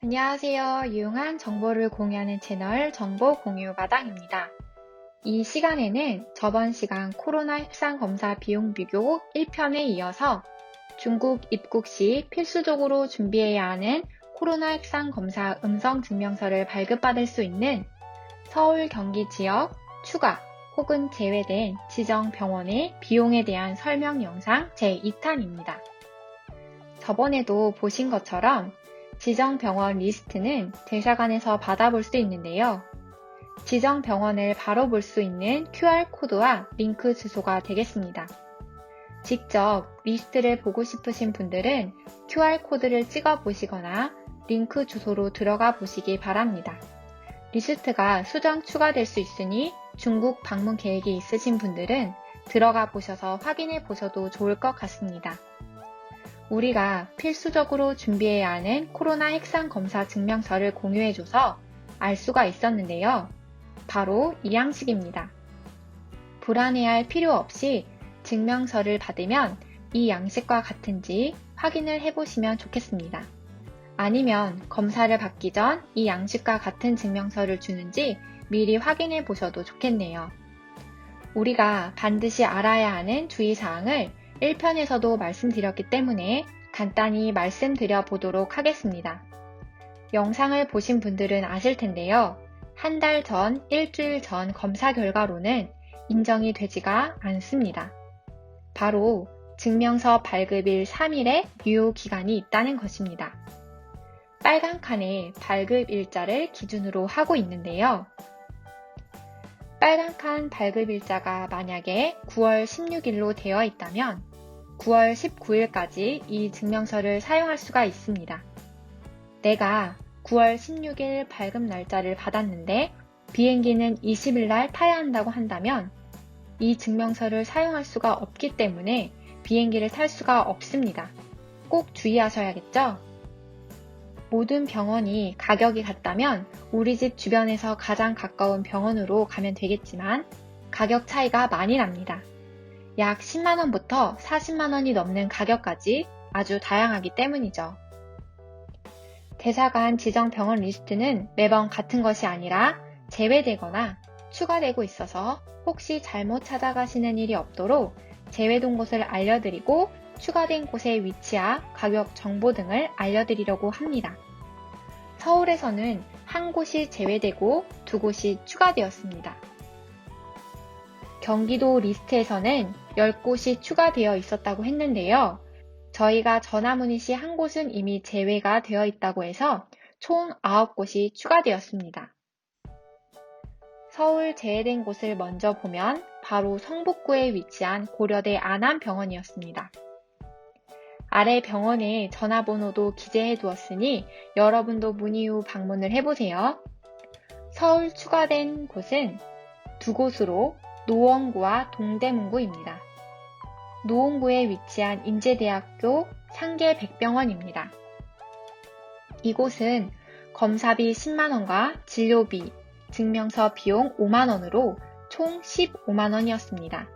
안녕하세요. 유용한 정보를 공유하는 채널 정보 공유 마당입니다. 이 시간에는 저번 시간 코로나 협상 검사 비용 비교 1편에 이어서 중국 입국 시 필수적으로 준비해야 하는 코로나 협상 검사 음성 증명서를 발급받을 수 있는 서울 경기 지역 추가 혹은 제외된 지정 병원의 비용에 대한 설명 영상 제2탄입니다. 저번에도 보신 것처럼 지정 병원 리스트는 대사관에서 받아볼 수 있는데요. 지정 병원을 바로 볼 수 있는 QR코드와 링크 주소가 되겠습니다. 직접 리스트를 보고 싶으신 분들은 QR코드를 찍어 보시거나 링크 주소로 들어가 보시기 바랍니다. 리스트가 수정 추가될 수 있으니 중국 방문 계획이 있으신 분들은 들어가 보셔서 확인해 보셔도 좋을 것 같습니다. 우리가 필수적으로 준비해야 하는 코로나 핵상 검사 증명서를 공유해줘서 알 수가 있었는데요. 바로 이 양식입니다. 불안해할 필요 없이 증명서를 받으면 이 양식과 같은지 확인을 해보시면 좋겠습니다. 아니면 검사를 받기 전 이 양식과 같은 증명서를 주는지 미리 확인해 보셔도 좋겠네요. 우리가 반드시 알아야 하는 주의사항을 1편에서도 말씀드렸기 때문에 간단히 말씀드려 보도록 하겠습니다. 영상을 보신 분들은 아실 텐데요. 한 달 전, 일주일 전 검사 결과로는 인정이 되지가 않습니다. 바로 증명서 발급일 3일의 유효기간이 있다는 것입니다. 빨간 칸에 발급 일자를 기준으로 하고 있는데요. 빨간 칸 발급 일자가 만약에 9월 16일로 되어 있다면 9월 19일까지 이 증명서를 사용할 수가 있습니다. 내가 9월 16일 발급 날짜를 받았는데 비행기는 20일 날 타야 한다고 한다면 이 증명서를 사용할 수가 없기 때문에 비행기를 탈 수가 없습니다. 꼭 주의하셔야겠죠? 모든 병원이 가격이 같다면 우리 집 주변에서 가장 가까운 병원으로 가면 되겠지만 가격 차이가 많이 납니다. 약 10만원부터 40만원이 넘는 가격까지 아주 다양하기 때문이죠. 대사관 지정 병원 리스트는 매번 같은 것이 아니라 제외되거나 추가되고 있어서 혹시 잘못 찾아가시는 일이 없도록 제외된 곳을 알려드리고 추가된 곳의 위치와 가격 정보 등을 알려드리려고 합니다. 서울에서는 한 곳이 제외되고 두 곳이 추가되었습니다. 경기도 리스트에서는 10곳이 추가되어 있었다고 했는데요. 저희가 전화문의 시 한 곳은 이미 제외가 되어 있다고 해서 총 9곳이 추가되었습니다. 서울 제외된 곳을 먼저 보면 바로 성북구에 위치한 고려대 안암병원이었습니다. 아래 병원의 전화번호도 기재해 두었으니 여러분도 문의 후 방문을 해보세요. 서울 추가된 곳은 두 곳으로 노원구와 동대문구입니다. 노원구에 위치한 인제대학교 상계백병원입니다. 이곳은 검사비 10만원과 진료비, 증명서 비용 5만원으로 총 15만원이었습니다.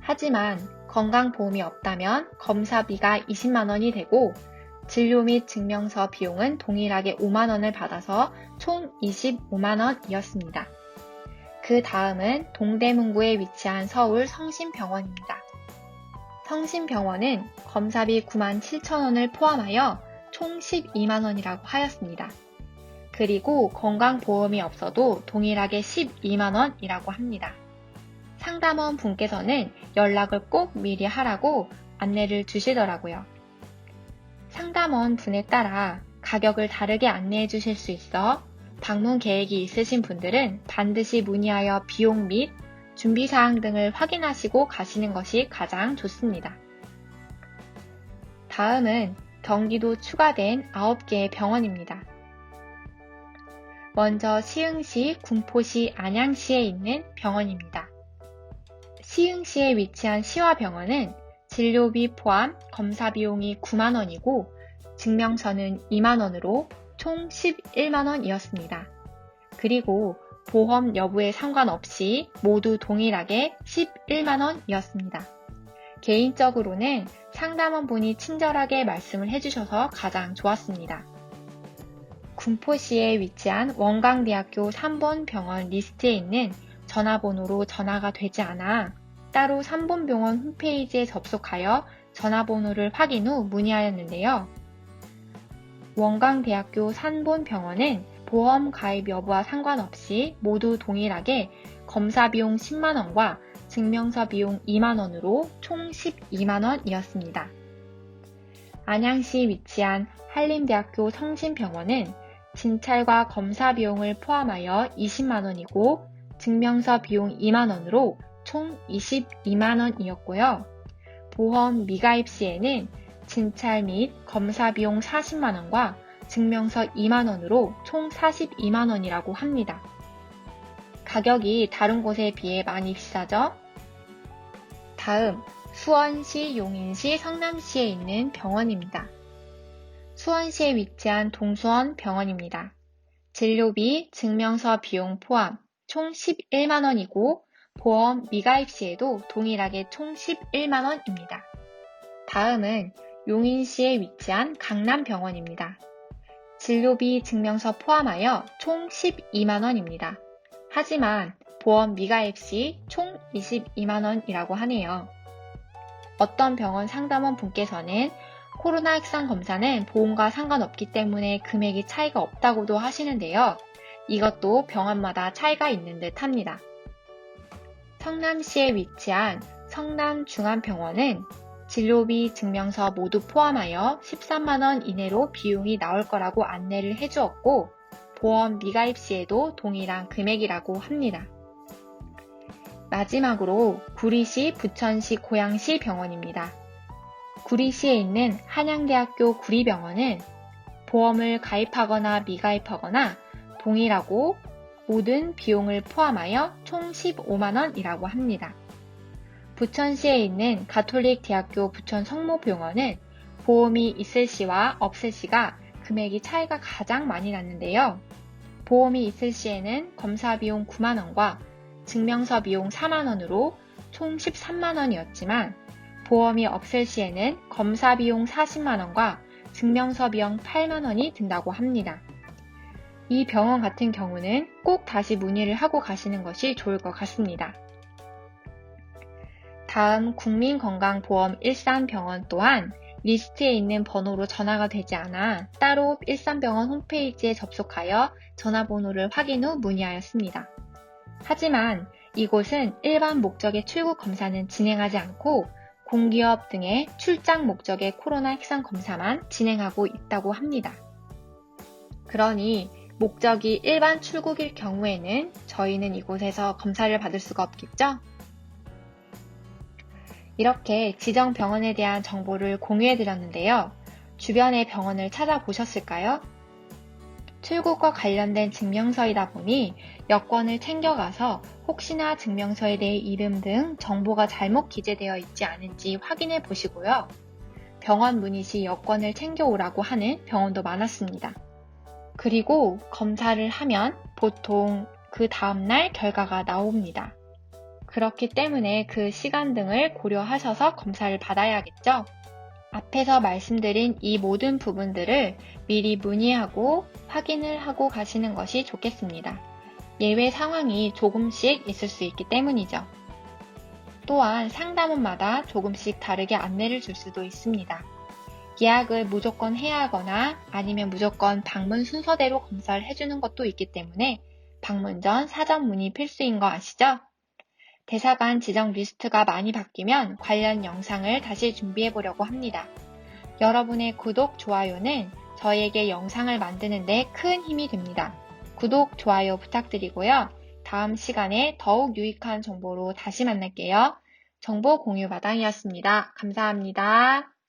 하지만 건강보험이 없다면 검사비가 20만원이 되고 진료 및 증명서 비용은 동일하게 5만원을 받아서 총 25만원이었습니다. 그 다음은 동대문구에 위치한 서울 성심병원입니다. 성심병원은 검사비 97,000원을 포함하여 총 12만원이라고 하였습니다. 그리고 건강보험이 없어도 동일하게 12만원이라고 합니다. 상담원 분께서는 연락을 꼭 미리 하라고 안내를 주시더라고요. 상담원 분에 따라 가격을 다르게 안내해 주실 수 있어 방문 계획이 있으신 분들은 반드시 문의하여 비용 및 준비사항 등을 확인하시고 가시는 것이 가장 좋습니다. 다음은 경기도 추가된 9개의 병원입니다. 먼저 시흥시, 군포시, 안양시에 있는 병원입니다. 시흥시에 위치한 시화병원은 진료비 포함 검사 비용이 9만원이고 증명서는 2만원으로 총 11만원이었습니다. 그리고 보험 여부에 상관없이 모두 동일하게 11만원이었습니다. 개인적으로는 상담원분이 친절하게 말씀을 해주셔서 가장 좋았습니다. 군포시에 위치한 원광대학교 3본 병원 리스트에 있는 전화번호로 전화가 되지 않아 따로 3본 병원 홈페이지에 접속하여 전화번호를 확인 후 문의하였는데요. 원광대학교 3본 병원은 보험 가입 여부와 상관없이 모두 동일하게 검사 비용 10만원과 증명서 비용 2만원으로 총 12만원이었습니다. 안양시 위치한 한림대학교 성심병원은 진찰과 검사 비용을 포함하여 20만원이고 증명서 비용 2만원으로 총 22만원이었고요. 보험 미가입 시에는 진찰 및 검사 비용 40만원과 증명서 2만원으로 총 42만원이라고 합니다. 가격이 다른 곳에 비해 많이 비싸죠? 다음, 수원시, 용인시, 성남시에 있는 병원입니다. 수원시에 위치한 동수원 병원입니다. 진료비, 증명서 비용 포함 총 11만원이고 보험 미가입 시에도 동일하게 총 11만원입니다. 다음은 용인시에 위치한 강남병원입니다. 진료비, 증명서 포함하여 총 12만원입니다. 하지만 보험 미가입 시 총 22만원이라고 하네요. 어떤 병원 상담원 분께서는 코로나 확산 검사는 보험과 상관없기 때문에 금액이 차이가 없다고도 하시는데요. 이것도 병원마다 차이가 있는 듯 합니다. 성남시에 위치한 성남중앙병원은 진료비, 증명서 모두 포함하여 13만원 이내로 비용이 나올 거라고 안내를 해주었고 보험 미가입 시에도 동일한 금액이라고 합니다. 마지막으로 구리시, 부천시, 고양시 병원입니다. 구리시에 있는 한양대학교 구리병원은 보험을 가입하거나 미가입하거나 동일하고 모든 비용을 포함하여 총 15만원이라고 합니다. 부천시에 있는 가톨릭대학교 부천성모병원은 보험이 있을 시와 없을 시가 금액이 차이가 가장 많이 났는데요. 보험이 있을 시에는 검사 비용 9만원과 증명서 비용 4만원으로 총 13만원이었지만 보험이 없을 시에는 검사 비용 40만원과 증명서 비용 8만원이 든다고 합니다. 이 병원 같은 경우는 꼭 다시 문의를 하고 가시는 것이 좋을 것 같습니다. 다음 국민건강보험 일산병원 또한 리스트에 있는 번호로 전화가 되지 않아 따로 일산병원 홈페이지에 접속하여 전화번호를 확인 후 문의하였습니다. 하지만 이곳은 일반 목적의 출국 검사는 진행하지 않고 공기업 등의 출장 목적의 코로나 확산 검사만 진행하고 있다고 합니다. 그러니 목적이 일반 출국일 경우에는 저희는 이곳에서 검사를 받을 수가 없겠죠? 이렇게 지정 병원에 대한 정보를 공유해드렸는데요. 주변의 병원을 찾아보셨을까요? 출국과 관련된 증명서이다 보니 여권을 챙겨가서 혹시나 증명서에 대해 이름 등 정보가 잘못 기재되어 있지 않은지 확인해 보시고요. 병원 문의 시 여권을 챙겨오라고 하는 병원도 많았습니다. 그리고 검사를 하면 보통 그 다음날 결과가 나옵니다. 그렇기 때문에 그 시간 등을 고려하셔서 검사를 받아야겠죠? 앞에서 말씀드린 이 모든 부분들을 미리 문의하고 확인을 하고 가시는 것이 좋겠습니다. 예외 상황이 조금씩 있을 수 있기 때문이죠. 또한 상담원마다 조금씩 다르게 안내를 줄 수도 있습니다. 예약을 무조건 해야 하거나 아니면 무조건 방문 순서대로 검사를 해주는 것도 있기 때문에 방문 전 사전 문의 필수인 거 아시죠? 대사관 지정 리스트가 많이 바뀌면 관련 영상을 다시 준비해 보려고 합니다. 여러분의 구독, 좋아요는 저희에게 영상을 만드는 데 큰 힘이 됩니다. 구독, 좋아요 부탁드리고요. 다음 시간에 더욱 유익한 정보로 다시 만날게요. 정보 공유 마당이었습니다. 감사합니다.